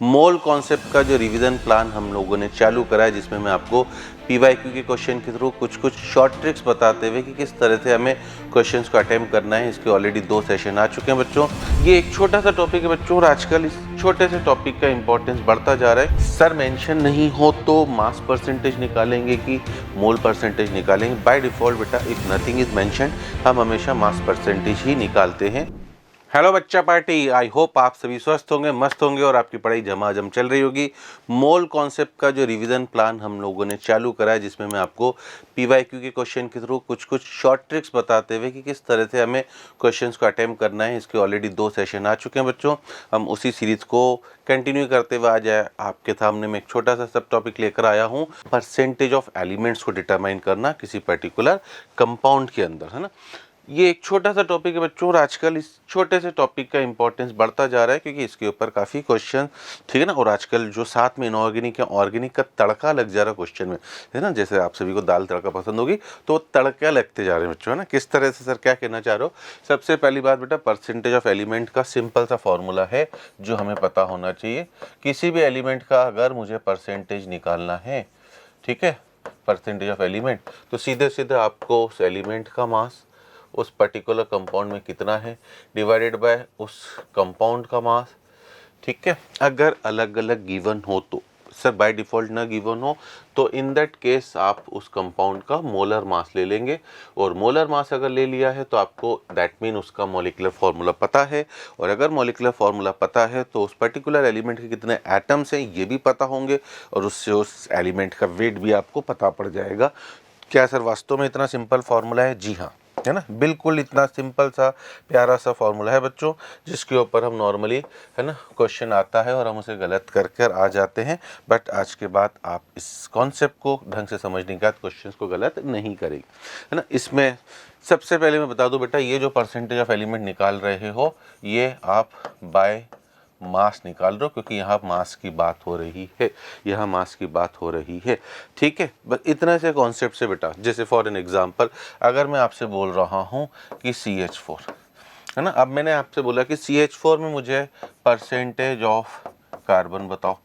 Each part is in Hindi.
मोल कॉन्सेप्ट का जो रिवीजन प्लान हम लोगों ने चालू करा है, जिसमें मैं आपको पीवाईक्यू के क्वेश्चन के थ्रू कुछ शॉर्ट ट्रिक्स बताते हुए कि किस तरह से हमें क्वेश्चंस को अटेम्प्ट करना है। इसके ऑलरेडी 2 सेशन आ चुके हैं बच्चों। ये एक छोटा सा टॉपिक है बच्चों, और आजकल इस छोटे से टॉपिक का इंपॉर्टेंस बढ़ता जा रहा है। सर मेंशन नहीं हो तो मास परसेंटेज निकालेंगे कि मोल परसेंटेज निकालेंगे? बाय डिफॉल्ट बेटा इफ नथिंग इज मेंशन हम हमेशा मास परसेंटेज ही निकालते हैं। हेलो बच्चा पार्टी, आई होप आप सभी स्वस्थ होंगे, मस्त होंगे और आपकी पढ़ाई झमाझम चल रही होगी। मोल कॉन्सेप्ट का जो रिवीजन प्लान हम लोगों ने चालू करा है, जिसमें मैं आपको पीवाईक्यू के क्वेश्चन के थ्रू कुछ शॉर्ट ट्रिक्स बताते हुए कि किस तरह से हमें क्वेश्चंस को अटेम्प्ट करना है। इसके ऑलरेडी 2 सेशन आ चुके हैं बच्चों। हम उसी सीरीज को कंटिन्यू करते हुए आज आपके सामने में एक छोटा सा सब टॉपिक लेकर आया हूँ, परसेंटेज ऑफ एलिमेंट्स को डिटरमाइन करना किसी पर्टिकुलर कंपाउंड के अंदर, है ना। ये एक छोटा सा टॉपिक है बच्चों, और आजकल इस छोटे से टॉपिक का इंपॉर्टेंस बढ़ता जा रहा है क्योंकि इसके ऊपर काफ़ी क्वेश्चन, ठीक है ना। और आजकल जो साथ में इनऑर्गेनिक या ऑर्गेनिक का तड़का लग जा रहा है क्वेश्चन में, है ना। जैसे आप सभी को दाल तड़का पसंद होगी तो तड़का लगते जा रहे हैं बच्चों, है ना। किस तरह से सर क्या कहना चाह रहे हो? सबसे पहली बात बेटा, परसेंटेज ऑफ एलिमेंट का सिंपल सा फॉर्मूला है जो हमें पता होना चाहिए। किसी भी एलिमेंट का अगर मुझे परसेंटेज निकालना है, ठीक है, परसेंटेज ऑफ एलिमेंट, तो सीधे सीधे आपको उस एलिमेंट का मास उस पर्टिकुलर कंपाउंड में कितना है डिवाइडेड बाय उस कंपाउंड का मास, ठीक है। अगर अलग अलग गिवन हो तो सर बाय डिफ़ॉल्ट ना गिवन हो तो इन दैट केस आप उस कंपाउंड का मोलर मास ले लेंगे, और मोलर मास अगर ले लिया है तो आपको दैट मीन उसका मॉलिक्यूलर फार्मूला पता है, और अगर मॉलिक्यूलर फार्मूला पता है तो उस पर्टिकुलर एलिमेंट के कितने एटम्स हैं ये भी पता होंगे, और उससे उस एलिमेंट का वेट भी आपको पता पड़ जाएगा। क्या सर वास्तव में इतना सिंपल फार्मूला है? जी हाँ, है ना, बिल्कुल इतना सिंपल सा प्यारा सा फॉर्मूला है बच्चों, जिसके ऊपर हम नॉर्मली, है ना, क्वेश्चन आता है और हम उसे गलत कर कर आ जाते हैं। बट आज के बाद आप इस कॉन्सेप्ट को ढंग से समझने के बाद क्वेश्चंस को गलत नहीं करेंगे, है ना। इसमें सबसे पहले मैं बता दूं बेटा, ये जो परसेंटेज ऑफ एलिमेंट निकाल रहे हो ये आप बाय मास निकाल रहे हो, क्योंकि यहाँ मास की बात हो रही है, यहाँ मास की बात हो रही है, ठीक है। बस इतना से कॉन्सेप्ट से बेटा, जैसे फॉर एन एग्जांपल अगर मैं आपसे बोल रहा हूँ कि CH4, है ना। अब मैंने आपसे बोला कि CH4 में मुझे परसेंटेज ऑफ कार्बन बताओ।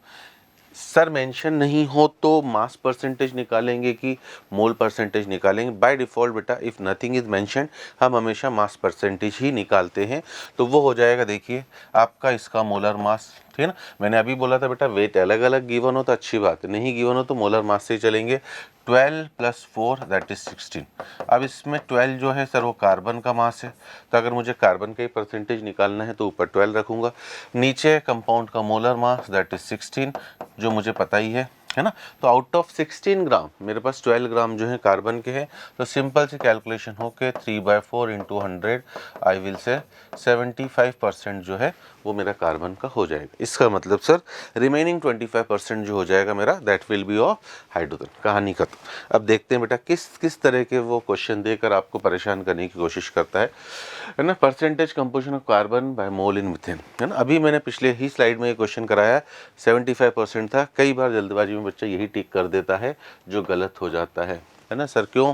सर मेंशन नहीं हो तो मास परसेंटेज निकालेंगे कि मोल परसेंटेज निकालेंगे? बाय डिफ़ॉल्ट बेटा इफ़ नथिंग इज मेंशन हम हमेशा मास परसेंटेज ही निकालते हैं। तो वो हो जाएगा, देखिए आपका इसका मोलर मास, ठीक है ना। मैंने अभी बोला था बेटा वेट अलग अलग गिवन हो तो अच्छी बात है, नहीं गिवन हो तो मोलर मास से ही चलेंगे। 12 + 4 दैट इज 16। अब इसमें 12 जो है सर वो कार्बन का मास है, तो अगर मुझे कार्बन का ही परसेंटेज निकालना है तो ऊपर 12 रखूंगा, नीचे कंपाउंड का मोलर मास दैट इज 16 जो मुझे पता ही है ना। तो आउट ऑफ 16 ग्राम मेरे पास 12 ग्राम जो है कार्बन के हैं, तो सिंपल से कैलकुलेशन हो के 3/4 × 100 आई विल से 75% जो है वो मेरा कार्बन का हो जाएगा। इसका मतलब सर रिमेनिंग 25% जो हो जाएगा मेरा that will be of hydrogen. कहानी खत्म। अब देखते हैं बेटा किस किस तरह के वो क्वेश्चन देकर आपको परेशान करने की कोशिश करता है ना। Percentage composition of carbon by mole in methane, है ना। अभी मैंने पिछले ही स्लाइड में ये क्वेश्चन कराया, 75% था। कई बार जल्दबाजी में बच्चा यही टिक कर देता है जो गलत हो जाता है ना। सर क्यों?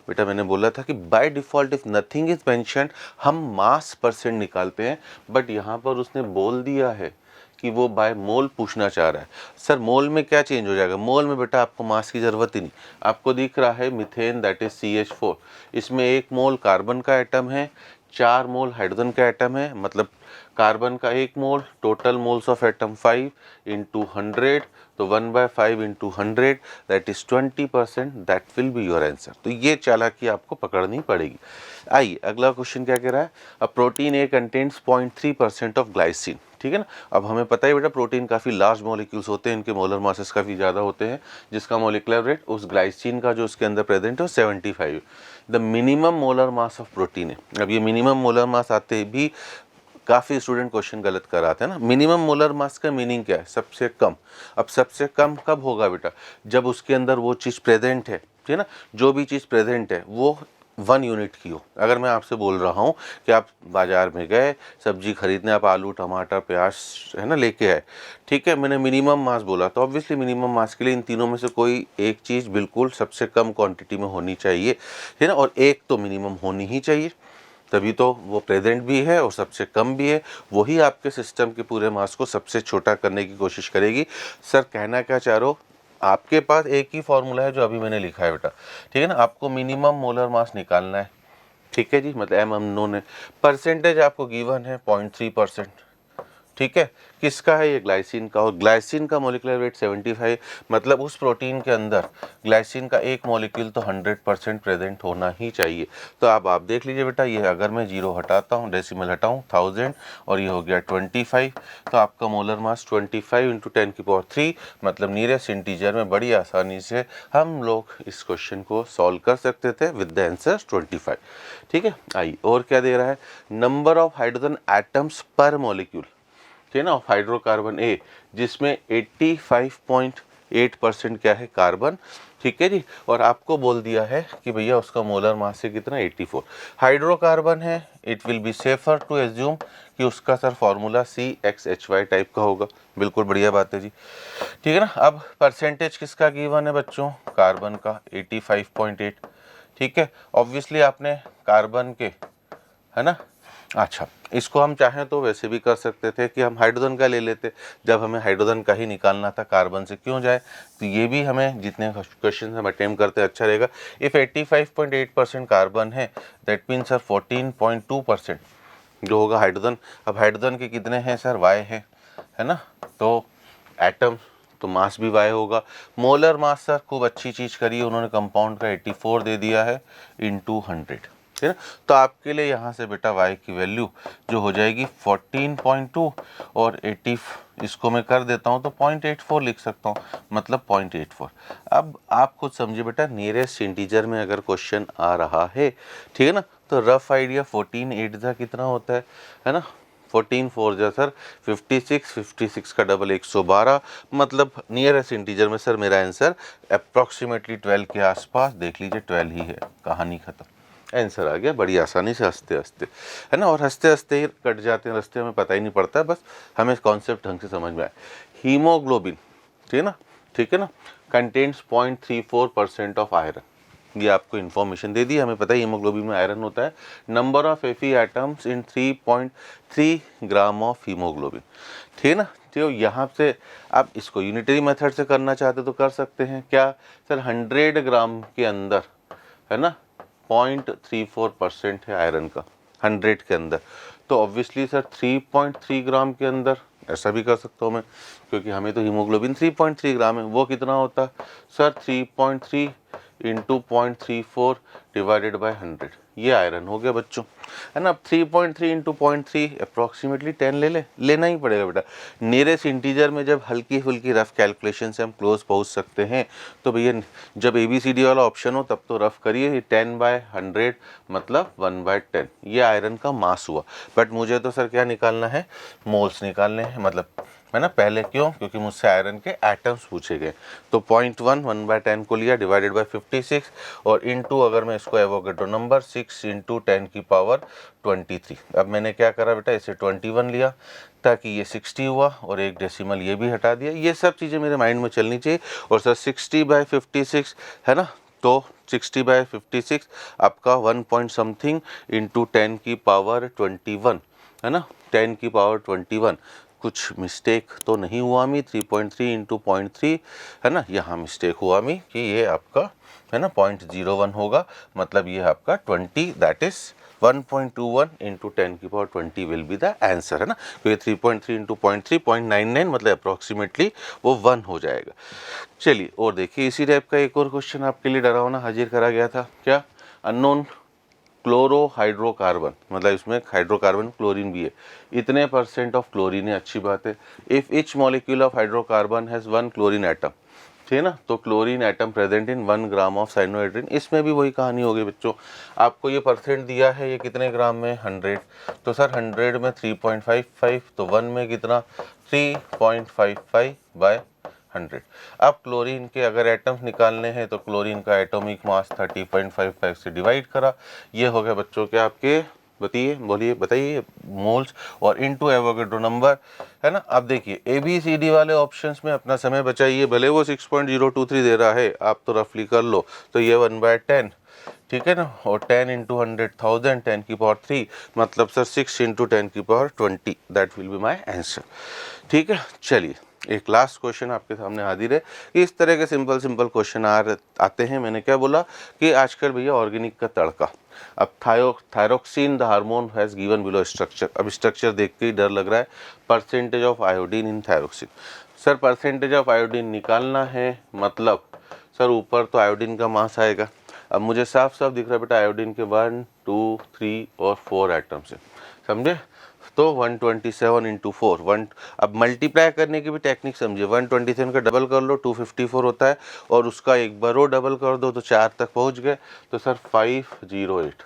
बेटा मैंने बोला था कि by default if nothing is mentioned हम मास परसेंट निकालते हैं, बट यहाँ पर उसने बोल दिया है कि वो बाय मोल पूछना चाह रहा है। सर मोल में क्या चेंज हो जाएगा? मोल में बेटा आपको मास की ज़रूरत ही नहीं। आपको दिख रहा है मिथेन दैट इज CH4, इसमें 1 मोल कार्बन का एटम है, 4 मोल हाइड्रोजन का एटम है, मतलब कार्बन का 1 मोल, टोटल मोल्स ऑफ एटम 5 × 100, तो 1/5 × 100 that is 20%, that will be your answer. तो ये चालाकी आपको पकड़नी पड़ेगी। आइए अगला क्वेश्चन क्या कह रहा है, a protein A contains 0.3% of glycine, ठीक है ना। अब हमें पता है बेटा प्रोटीन काफ़ी लार्ज मॉलिक्यूल्स होते हैं, इनके मोलर मासेस काफ़ी ज़्यादा होते हैं, जिसका मॉलिक्यूलर रेट उस ग्लाइसिन का जो उसके अंदर प्रेजेंट है 75। The minimum molar mass of protein है। अब ये मिनिमम मोलर मास आते भी काफ़ी स्टूडेंट क्वेश्चन गलत कराते हैं ना। मिनिमम मोलर मास का मीनिंग क्या है? सबसे कम। अब सबसे कम कब होगा बेटा? जब उसके अंदर वो चीज़ प्रेजेंट है, ठीक है ना। जो भी चीज़ प्रेजेंट है वो 1 यूनिट की हो। अगर मैं आपसे बोल रहा हूँ कि आप बाज़ार में गए सब्जी खरीदने, आप आलू टमाटर प्याज, है ना, लेके आए, ठीक है, मैंने मिनिमम मास बोला, तो ऑब्वियसली मिनिमम मास के लिए इन तीनों में से कोई एक चीज़ बिल्कुल सबसे कम क्वांटिटी में होनी चाहिए, है ना, और एक तो मिनिमम होनी ही चाहिए, तभी तो वो प्रेजेंट भी है और सबसे कम भी है, वही आपके सिस्टम के पूरे मास को सबसे छोटा करने की कोशिश करेगी। सर कहना क्या चाह रहे हो, आपके पास एक ही फॉर्मूला है जो अभी मैंने लिखा है बेटा, ठीक है ना। आपको मिनिमम मोलर मास निकालना है, ठीक है जी, मतलब एम अननोन है, परसेंटेज आपको गिवन है 0.3%, ठीक है। किसका है ये, ग्लाइसिन का, और ग्लाइसिन का मोलिकुलर वेट 75, मतलब उस प्रोटीन के अंदर ग्लाइसिन का एक मॉलिक्यूल तो 100% प्रेजेंट होना ही चाहिए। तो अब आप देख लीजिए बेटा, ये अगर मैं जीरो हटाता हूँ, डेसिमल हटाऊँ 1000 और ये हो गया 25, तो आपका मोलर मास 25 × 10⁻³ मतलब नियरेस्ट इंटीजर में बड़ी आसानी से हम लोग इस क्वेश्चन को सॉल्व कर सकते थे विद द आंसर 25, ठीक है। आइए और क्या दे रहा है, नंबर ऑफ हाइड्रोजन एटम्स पर मॉलिक्यूल, ठीक है ना, ऑफ हाइड्रोकार्बन ए, जिसमें 85.8% क्या है, कार्बन, ठीक है जी। और आपको बोल दिया है कि भैया उसका मोलर मास है कितना, 84 हाइड्रोकार्बन है। It will be safer to assume कि उसका सर फॉर्मूला CXHY टाइप का होगा, बिल्कुल बढ़िया बात है जी, ठीक है ना। अब परसेंटेज किसका गिवन है बच्चों, कार्बन का 85.8, ठीक है। ऑब्वियसली आपने कार्बन के, है ना, अच्छा इसको हम चाहें तो वैसे भी कर सकते थे कि हम हाइड्रोजन का ले लेते, जब हमें हाइड्रोजन का ही निकालना था, कार्बन से क्यों जाए। तो ये भी हमें जितने क्वेश्चन हम अटेम्प्ट करते हैं अच्छा रहेगा। इफ़ 85.8% कार्बन है, दैट मीन्स सर 14.2% जो होगा हाइड्रोजन। अब हाइड्रोजन के कितने हैं सर, Y है ना, तो एटम तो मास भी Y होगा। मोलर मास सर खूब अच्छी चीज़ करी है उन्होंने, कंपाउंड का 84 दे दिया है × 100, ठीक है ना। तो आपके लिए यहाँ से बेटा Y की वैल्यू जो हो जाएगी 14.2 और 80, इसको मैं कर देता हूँ तो 0.84 लिख सकता हूँ, मतलब 0.84। अब आप खुद समझिए बेटा, नियरेस्ट इंटीजर में अगर क्वेश्चन आ रहा है, ठीक है ना, तो रफ आइडिया 14 8 जा कितना होता है ना, 14 4 जा सर 56, 56 का डबल 112, मतलब नियरेस्ट इंटीजर में सर मेरा आंसर अप्रॉक्सीमेटली 12 के आसपास, देख लीजिए 12 ही है, कहानी खत्म, आंसर आ गया बड़ी आसानी से, हंसते हंसते, है ना। और हंसते हंसते ही कट जाते हैं रास्ते, हमें पता ही नहीं पड़ता है, बस हमें कॉन्सेप्ट ढंग से समझ में आए। हीमोग्लोबिन, ठीक है ना, कंटेन्स 0.34% ऑफ आयरन, ये आपको इन्फॉर्मेशन दे दी, हमें पता है हीमोग्लोबिन में आयरन होता है। Number of Fe atoms in 3.3 gram of haemoglobin, ठीक है ना। तो यहाँ से आप इसको यूनिटरी मेथड से करना चाहते तो कर सकते हैं, क्या सर 100 ग्राम के अंदर, है ना, 0.34% है आयरन का 100 के अंदर, तो ऑब्वियसली सर 3.3 ग्राम के अंदर, ऐसा भी कर सकता हूँ मैं, क्योंकि हमें तो हीमोग्लोबिन 3.3 ग्राम है, वो कितना होता सर 3.3 × 0.34 डिवाइडेड बाय 100, ये आयरन हो गया बच्चों, है ना। अब 3.3 × 0.3 अप्रॉक्सीमेटली 10 लेना ही पड़ेगा बेटा। नियरेस्ट इंटीजर में जब हल्की फुल्की रफ कैलकुलेशन से हम क्लोज पहुंच सकते हैं, तो भैया जब ABCD वाला ऑप्शन हो तब तो रफ करिए, 10/100 मतलब 1/10, ये आयरन का मास हुआ। बट मुझे तो सर क्या निकालना है, मोल्स निकालने हैं, मतलब है ना, पहले क्यों, क्योंकि मुझसे आयरन के एटम्स पूछे गए, तो 0.1 1/10 को लिया डिवाइडेड बाय 56, और इनटू अगर मैं इसको एवोगैड्रो नंबर 6 × 10⁻23, अब मैंने क्या करा बेटा, इसे 21 लिया ताकि ये 60 हुआ, और एक डेसिमल ये भी हटा दिया। ये सब चीज़ें मेरे माइंड में चलनी चाहिए। और सर 60/56 है ना, तो 60/56 आपका 1 पॉइंट समथिंग × 10⁻21 है ना, 10⁻21, कुछ मिस्टेक तो नहीं हुआ मी, 3.3 × 0.3 है ना, यहाँ मिस्टेक हुआ मी कि ये आपका है ना 0.01 होगा, मतलब ये आपका 20, that is 1.21 × 10⁻20 will be the answer, है ना, क्योंकि 3.3 × 0.3 0.99 मतलब अप्रॉक्सीमेटली वो 1 हो जाएगा। चलिए और देखिए, इसी टाइप का एक और क्वेश्चन आपके लिए डरावना हाजिर करा गया था, क्या, अननोन क्लोरोहाइड्रोकार्बन, मतलब इसमें हाइड्रोकार्बन क्लोरीन भी है, इतने % ऑफ क्लोरीन है, अच्छी बात है। If each molecule of hydrocarbon has 1 chlorine atom, ठीक है ना, तो chlorine atom present in 1 gram of cyanohydrin, इसमें भी वही कहानी हो गई बच्चों। आपको ये % दिया है, ये कितने ग्राम में, 100, तो सर 100 में 3.55, तो 1 में कितना, 3.55/100। अब क्लोरीन के अगर एटम्स निकालने हैं तो क्लोरीन का एटॉमिक मास 30.55 से डिवाइड करा, ये हो गया बच्चों के आपके, बताइए मोल्स, और इनटू एवोगैड्रो नंबर, है ना। अब देखिए ABCD वाले ऑप्शंस में अपना समय बचाइए, भले वो 6.023 दे रहा है, आप तो रफली कर लो, तो ये 1/10, ठीक है ना, और 10 इंटू 100,000 10 की पावर 3 मतलब सर 6 इंटू 10 की power 20, that will be my answer. ठीक है, चलिए एक लास्ट क्वेश्चन आपके सामने हाजिर है कि इस तरह के सिंपल सिंपल क्वेश्चन आते हैं। मैंने क्या बोला कि आजकल भैया ऑर्गेनिक का तड़का। अब thyroxine the hormone has given below structure. अब स्ट्रक्चर देख के ही डर लग रहा है। Percentage of iodine in thyroxine. Sir percentage of iodine निकालना है, मतलब सर ऊपर तो आयोडीन का मास आएगा। अब मुझे साफ साफ दिख रहा है बेटा आयोडीन के 1 2 3 और 4 एटम्स है, समझे। तो 127 इंटू 4 1। अब मल्टीप्लाई करने की भी टेक्निक समझिए। 127 का डबल कर लो 254 होता है, और उसका एक बार और डबल कर दो तो 4 तक पहुंच गए। तो सर 508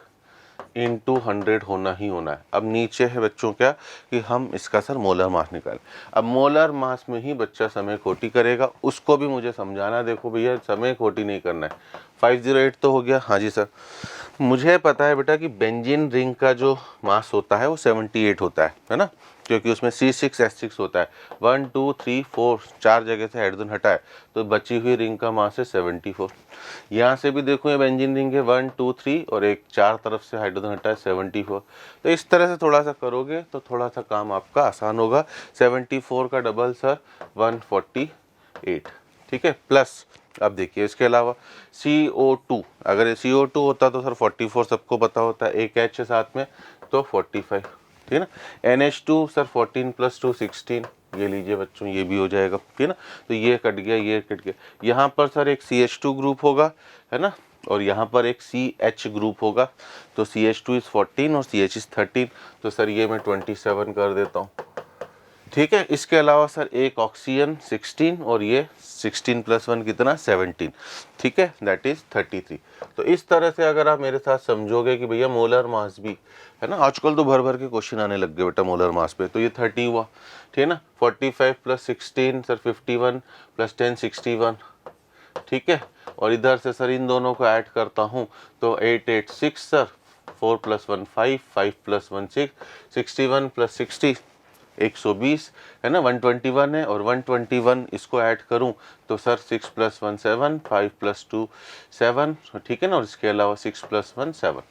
इंटू 100 होना ही होना है। अब नीचे है बच्चों क्या कि हम इसका सर मोलर मास निकालें। अब मोलर मास में ही बच्चा समय खोटी करेगा, उसको भी मुझे समझाना। देखो भैया समय खोटी नहीं करना है। 508 तो हो गया, हाँ जी सर। मुझे पता है बेटा कि बेंजीन रिंग का जो मास होता है वो 78 होता है ना, क्योंकि उसमें C6H6 होता है। 1 2 3 4 4 जगह से हाइड्रोजन हटा है, तो बची हुई रिंग का मास है 74। यहाँ से भी देखो ये बेंजीन रिंग है 1 2 3 और एक 4 तरफ से हाइड्रोजन हटा है 74। तो इस तरह से थोड़ा सा करोगे तो थोड़ा सा काम आपका आसान होगा। 74 का डबल सर 148, ठीक है। प्लस अब देखिए इसके अलावा CO2, अगर ये CO2 होता तो सर 44 सबको पता होता है, एक H है साथ में तो 45, ठीक है ना। NH2 सर 14 + 2 16, ये लीजिए बच्चों ये भी हो जाएगा, ठीक है ना। तो ये कट गया, ये कट गया। यहाँ पर सर एक CH2 ग्रुप होगा, है ना, और यहाँ पर एक CH ग्रुप होगा। तो CH2 इज 14 और CH इज 13, तो सर ये मैं 27 कर देता हूँ, ठीक है। इसके अलावा सर एक ऑक्सीजन 16 और ये 16 + 1 कितना 17, ठीक है, दैट इज 33। तो इस तरह से अगर आप मेरे साथ समझोगे कि भैया मोलर मास भी है ना, आजकल तो भर भर के क्वेश्चन आने लग गए बेटा मोलर मास पे। तो ये 30 हुआ, ठीक है ना। 45 + 16 सर 51 + 10 61, ठीक है। और इधर से सर इन दोनों को ऐड करता हूँ तो 886 सर, 4 + 1 5 5 + 1 6 61 + 60 120, है ना। 121 है, और 121 इसको ऐड करूं तो सर 6 + 1 7 5 + 2 7, ठीक है ना। और इसके अलावा 6 + 1 7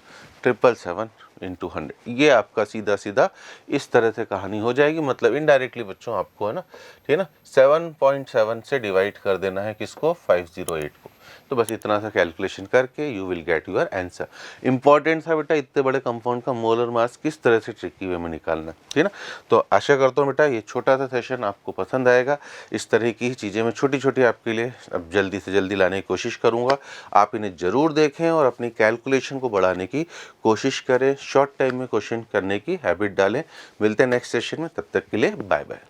777 इंटू 100, ये आपका सीधा सीधा इस तरह से कहानी हो जाएगी। मतलब इनडायरेक्टली बच्चों आपको है ना, ठीक है ना, 7.7 से डिवाइड कर देना है किसको 508 को। तो बस इतना सा कैलकुलेशन करके you will get your answer. Important था बेटा इतने बड़े कंपाउंड का मोलर मास किस तरह से ट्रिकी वे में निकालना, ठीक है ना। तो आशा करता हूँ बेटा ये छोटा सा सेशन आपको पसंद आएगा। इस तरह की चीज़ें मैं छोटी छोटी आपके लिए अब जल्दी से जल्दी लाने की कोशिश करूँगा। आप इन्हें ज़रूर देखें और अपनी कैलकुलेशन को बढ़ाने की कोशिश करें। शॉर्ट टाइम में क्वेश्चन करने की हैबिट डालें। मिलते हैं नेक्स्ट सेशन में, तब तक के लिए बाय बाय।